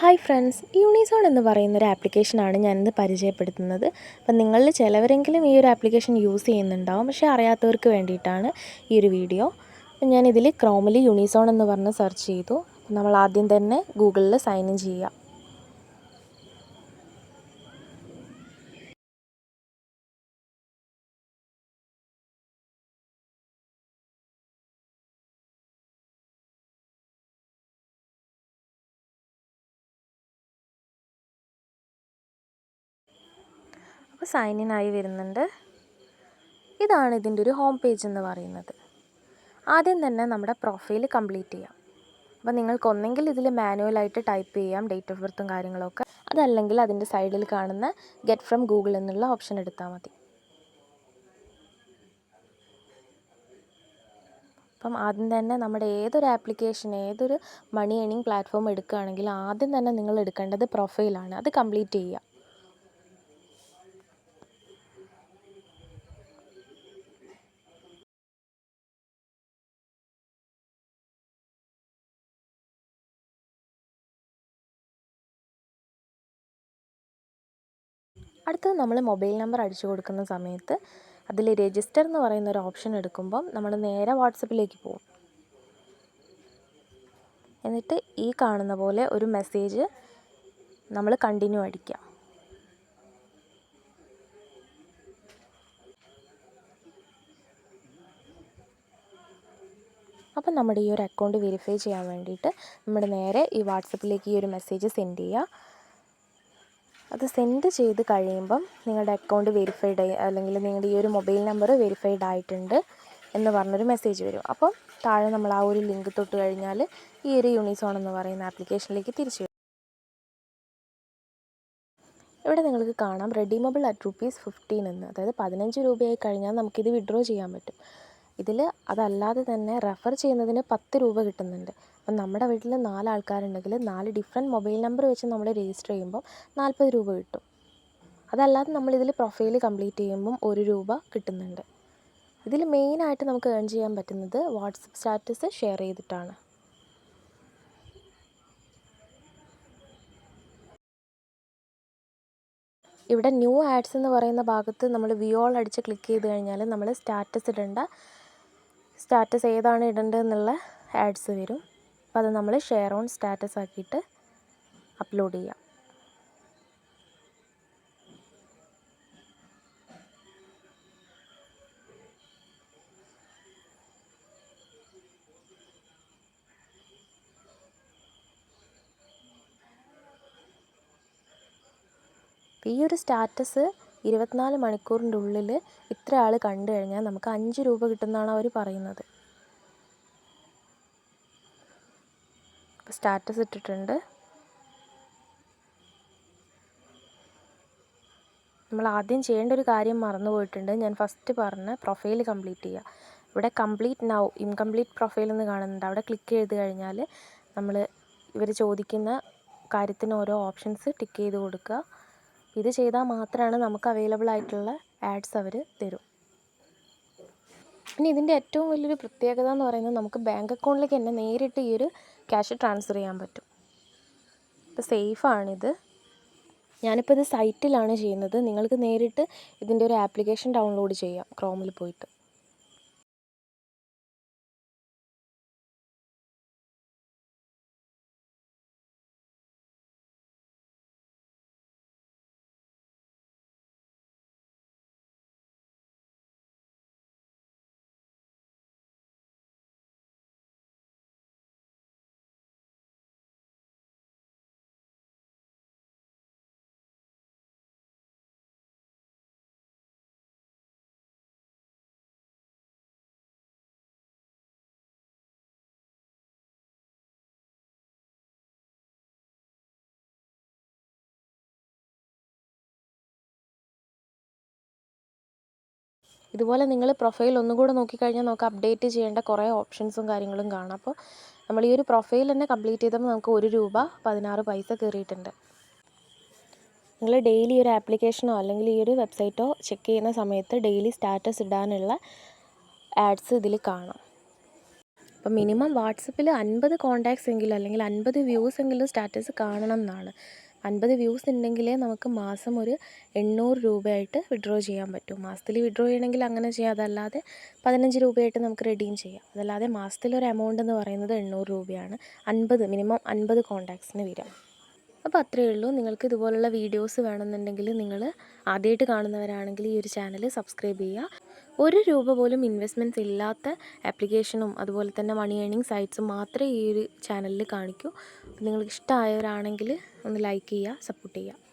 Hi friends, Unison എന്ന് പറയുന്നൊരു ആപ്ലിക്കേഷനാണ് ഞാനിന്ന് പരിചയപ്പെടുത്തുന്നത്. അപ്പം നിങ്ങളിൽ ചിലവരെങ്കിലും ഈ ഒരു ആപ്ലിക്കേഷൻ യൂസ് ചെയ്യുന്നുണ്ടാവും, പക്ഷേ അറിയാത്തവർക്ക് വേണ്ടിയിട്ടാണ് ഈ ഒരു വീഡിയോ. അപ്പം ഞാനിതിൽ ക്രോമിൽ യൂണിസോൺ എന്ന് പറഞ്ഞ് സെർച്ച് ചെയ്തു. നമ്മൾ ആദ്യം തന്നെ ഗൂഗിളിൽ സൈൻ ഇൻ ചെയ്യുക. അപ്പോൾ സൈൻ ഇൻ ആയി വരുന്നുണ്ട്. ഇതാണ് ഇതിൻ്റെ ഒരു ഹോം പേജ് എന്ന് പറയുന്നത്. ആദ്യം തന്നെ നമ്മുടെ പ്രൊഫൈൽ കംപ്ലീറ്റ് ചെയ്യാം. അപ്പോൾ നിങ്ങൾക്കൊന്നെങ്കിൽ ഇതിൽ മാനുവലായിട്ട് ടൈപ്പ് ചെയ്യാം ഡേറ്റ് ഓഫ് ബർത്തും കാര്യങ്ങളൊക്കെ, അതല്ലെങ്കിൽ അതിൻ്റെ സൈഡിൽ കാണുന്ന ഗെറ്റ് ഫ്രം ഗൂഗിൾ എന്നുള്ള ഓപ്ഷൻ എടുത്താൽ മതി. അപ്പം ആദ്യം തന്നെ നമ്മുടെ ഏതൊരു ആപ്ലിക്കേഷൻ, ഏതൊരു മണി ഏണിംഗ് പ്ലാറ്റ്ഫോം എടുക്കുകയാണെങ്കിൽ ആദ്യം തന്നെ നിങ്ങൾ എടുക്കേണ്ടത് പ്രൊഫൈലാണ്. അത് കംപ്ലീറ്റ് ചെയ്യുക. അടുത്തത് നമ്മൾ മൊബൈൽ നമ്പർ അടിച്ചു കൊടുക്കുന്ന സമയത്ത് അതിൽ രജിസ്റ്റർ എന്ന് പറയുന്ന ഒരു ഓപ്ഷൻ എടുക്കുമ്പം നമ്മൾ നേരെ വാട്സപ്പിലേക്ക് പോകും. എന്നിട്ട് ഈ കാണുന്ന പോലെ ഒരു മെസ്സേജ് നമ്മൾ കണ്ടിന്യൂ അടിക്കുക. അപ്പം നമ്മുടെ ഈ ഒരു അക്കൗണ്ട് വെരിഫൈ ചെയ്യാൻ വേണ്ടിയിട്ട് നമ്മൾ നേരെ ഈ വാട്സപ്പിലേക്ക് ഈ ഒരു മെസ്സേജ് സെൻഡ് ചെയ്യുക. അത് സെൻഡ് ചെയ്ത് കഴിയുമ്പം നിങ്ങളുടെ അക്കൗണ്ട് വെരിഫൈഡ് ആയി, അല്ലെങ്കിൽ നിങ്ങളുടെ ഈ ഒരു മൊബൈൽ നമ്പർ വെരിഫൈഡ് ആയിട്ടുണ്ട് എന്ന് പറഞ്ഞൊരു മെസ്സേജ് വരും. അപ്പം താഴെ നമ്മൾ ആ ഒരു ലിങ്ക് തൊട്ട് കഴിഞ്ഞാൽ ഈ ഒരു യൂണിസോൺ എന്ന് പറയുന്ന ആപ്ലിക്കേഷനിലേക്ക് തിരിച്ചു വരും. ഇവിടെ നിങ്ങൾക്ക് കാണാം റെഡീമബിൾ അറ്റ് ₹15 എന്ന്, അതായത് 15 രൂപയായി കഴിഞ്ഞാൽ നമുക്കിത് വിഡ്രോ ചെയ്യാൻ പറ്റും. ഇതിൽ അതല്ലാതെ തന്നെ റെഫർ ചെയ്യുന്നതിന് 10 രൂപ കിട്ടുന്നുണ്ട്. അപ്പം നമ്മുടെ വീട്ടിൽ 4 ആൾക്കാരുണ്ടെങ്കിൽ 4 ഡിഫറെൻറ്റ് മൊബൈൽ നമ്പർ വെച്ച് നമ്മൾ രജിസ്റ്റർ ചെയ്യുമ്പോൾ 40 രൂപ കിട്ടും. അതല്ലാതെ നമ്മളിതിൽ പ്രൊഫൈൽ കംപ്ലീറ്റ് ചെയ്യുമ്പം 1 രൂപ കിട്ടുന്നുണ്ട്. ഇതിൽ മെയിനായിട്ട് നമുക്ക് ഏൺ ചെയ്യാൻ പറ്റുന്നത് വാട്സപ്പ് സ്റ്റാറ്റസ് ഷെയർ ചെയ്തിട്ടാണ്. ഇവിടെ ന്യൂ ആഡ്സ് എന്ന് പറയുന്ന ഭാഗത്ത് നമ്മൾ വ്യൂ ഓൾ അടിച്ച് ക്ലിക്ക് ചെയ്ത് കഴിഞ്ഞാൽ നമ്മൾ സ്റ്റാറ്റസ് ഏതാണ് ഇടേണ്ടതെന്നുള്ള ആഡ്സ് വരും. അപ്പോൾ അത് നമ്മൾ ഷെയർ ഓൺ സ്റ്റാറ്റസ് ആക്കിയിട്ട് അപ്ലോഡ് ചെയ്യാം. ഈ ഒരു സ്റ്റാറ്റസ് 24 മണിക്കൂറിൻ്റെ ഉള്ളിൽ ഇത്ര ആൾ കണ്ടു കഴിഞ്ഞാൽ നമുക്ക് 5 രൂപ കിട്ടുമെന്നാണ് അവർ പറയുന്നത്. അപ്പോൾ സ്റ്റാറ്റസ് ഇട്ടിട്ടുണ്ട്. നമ്മൾ ആദ്യം ചെയ്യേണ്ട ഒരു കാര്യം മറന്നു പോയിട്ടുണ്ട്. ഞാൻ ഫസ്റ്റ് പറഞ്ഞ പ്രൊഫൈൽ കംപ്ലീറ്റ് ചെയ്യുക. ഇവിടെ കംപ്ലീറ്റ് നൗ ഇൻകംപ്ലീറ്റ് പ്രൊഫൈൽ എന്ന് കാണുന്നുണ്ട്. അവിടെ ക്ലിക്ക് ചെയ്ത് കഴിഞ്ഞാൽ നമ്മൾ ഇവർ ചോദിക്കുന്ന കാര്യത്തിന് ഓരോ ഓപ്ഷൻസ് ടിക്ക് ചെയ്ത് കൊടുക്കുക. ഇത് ചെയ്താൽ മാത്രമാണ് നമുക്ക് അവൈലബിൾ ആയിട്ടുള്ള ആഡ്സ് അവർ തരും. ഇനി ഇതിൻ്റെ ഏറ്റവും വലിയൊരു പ്രത്യേകത എന്ന് പറയുന്നത് നമുക്ക് ബാങ്ക് അക്കൗണ്ടിലേക്ക് തന്നെ നേരിട്ട് ഈ ഒരു ക്യാഷ് ട്രാൻസ്ഫർ ചെയ്യാൻ പറ്റും. ഇപ്പോൾ സേഫാണിത്. ഞാനിപ്പോൾ ഇത് സൈറ്റിലാണ് ചെയ്യുന്നത്. നിങ്ങൾക്ക് നേരിട്ട് ഇതിൻ്റെ ഒരു ആപ്ലിക്കേഷൻ ഡൗൺലോഡ് ചെയ്യാം ക്രോമിൽ പോയിട്ട്. ഇതുപോലെ നിങ്ങൾ പ്രൊഫൈൽ ഒന്നുകൂടെ നോക്കിക്കഴിഞ്ഞാൽ നമുക്ക് അപ്ഡേറ്റ് ചെയ്യേണ്ട കുറേ ഓപ്ഷൻസും കാര്യങ്ങളും കാണാം. അപ്പോൾ നമ്മൾ ഈ ഒരു പ്രൊഫൈൽ തന്നെ കംപ്ലീറ്റ് ചെയ്തപ്പോൾ നമുക്ക് 1 രൂപ 16 പൈസ കയറിയിട്ടുണ്ട്. നിങ്ങൾ ഡെയിലി ഒരു ആപ്ലിക്കേഷനോ അല്ലെങ്കിൽ ഈ ഒരു വെബ്സൈറ്റോ ചെക്ക് ചെയ്യുന്ന സമയത്ത് ഡെയിലി സ്റ്റാറ്റസ് ഇടാനുള്ള ആഡ്സ് ഇതിൽ കാണാം. അപ്പം മിനിമം വാട്സപ്പിൽ 50 കോൺടാക്ട്സ് എങ്കിലും അല്ലെങ്കിൽ 50 വ്യൂസ് എങ്കിലും സ്റ്റാറ്റസ് കാണണം എന്നാണ്. 50 വ്യൂസ് ഉണ്ടെങ്കിലേ നമുക്ക് മാസം ഒരു 800 രൂപയായിട്ട് വിഡ്രോ ചെയ്യാൻ പറ്റും. മാസത്തിൽ വിഡ്രോ ചെയ്യണമെങ്കിൽ അങ്ങനെ ചെയ്യാം. അതല്ലാതെ 15 രൂപയായിട്ട് നമുക്ക് റെഡീം ചെയ്യാം. അതല്ലാതെ മാസത്തിലൊരു എമൗണ്ട് എന്ന് പറയുന്നത് 800 രൂപയാണ്. മിനിമം 50 കോൺടാക്ട്സിന് വരിക. അപ്പോൾ അത്രയേ ഉള്ളൂ. നിങ്ങൾക്ക് ഇതുപോലുള്ള വീഡിയോസ് വേണമെന്നുണ്ടെങ്കിൽ നിങ്ങൾ ആദ്യമായിട്ട് കാണുന്നവരാണെങ്കിൽ ഈ ഒരു ചാനൽ സബ്സ്ക്രൈബ് ചെയ്യുക. 1 രൂപ പോലും ഇൻവെസ്റ്റ്മെൻറ്റ്സ് ഇല്ലാത്ത ആപ്ലിക്കേഷനും അതുപോലെ തന്നെ മണി ഏണിംഗ് സൈറ്റ്സും മാത്രമേ ഈ ഒരു ചാനലിൽ കാണിക്കൂ. നിങ്ങൾക്ക് ഇഷ്ടമായവരാണെങ്കിൽ ഒന്ന് ലൈക്ക് ചെയ്യുക, സപ്പോർട്ട് ചെയ്യുക.